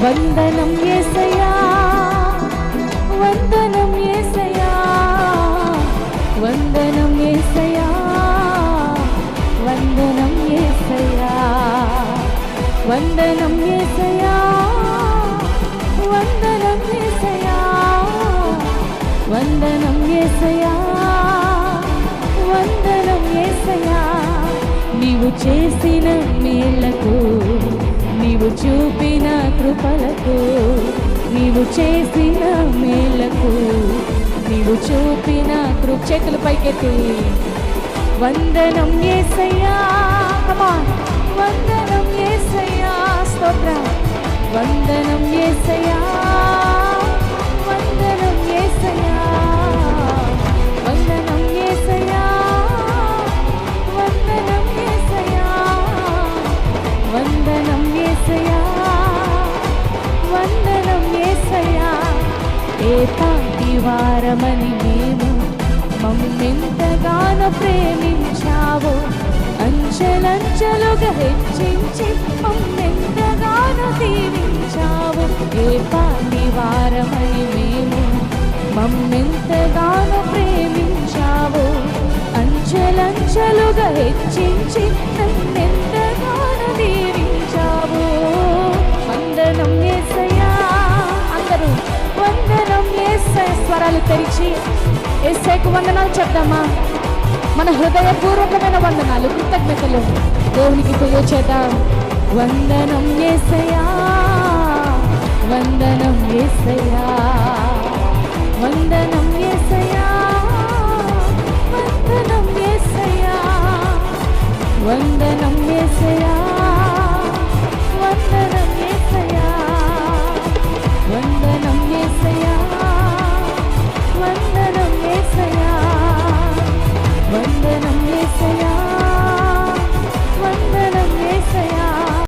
వందనం యేసయ్యా, వందనం యేసయ్యా, వందనం యేసయ్యా, వందనం యేసయ్యా, వందనం యేసయ్యా, వందనం యేసయ్యా, వందనం యేసయ్యా, వందనం యేసయ్యా. నీవు చేసిన మేళ్లకు, నీవు చూపిన కృపలకు, నీవు చేసిన మేళ్లకు, నీవు చూపిన చేతులు పైకెత్తి వందనం యేసయ్యా, వందనం యేసయ్యా, స్తోత్రం. వందనం యేసయ్యా, వందనం యేసయ్యా, వందనం యేసయ్యా, వందనం యేసయ్యా, వందనం యేసయ్యా, వందనం యేసయ్యా. ఏపాటి వారమని మేము మమ్మెంతగానో ప్రేమించావో, అంచెలంచెలుగా హెచ్చించి మమ్మెంతగానో దీవించావు. ఏపాటి వారమని మేము మమ్మెంతగానో ప్రేమించావు, అంచెలంచెలుగా హెచ్చించి నన్నెంతగానో దీవించావు. వందనం యేసయ్యా, అందరూ వందనం యేసయ్యా. స్వరాలు తెరిచి యేసయ్యకు వందనాలు చెప్దామా? మన హృదయపూర్వకమైన వందనాలు, కృతజ్ఞతలు దేవునికి తెలియచేద్దాం. వందనం యేసయ్యా, వందనం యేసయ్యా, వందనం యేసయ్యా, వందనం యేసయ్యా, వందనం యేసయ్యా,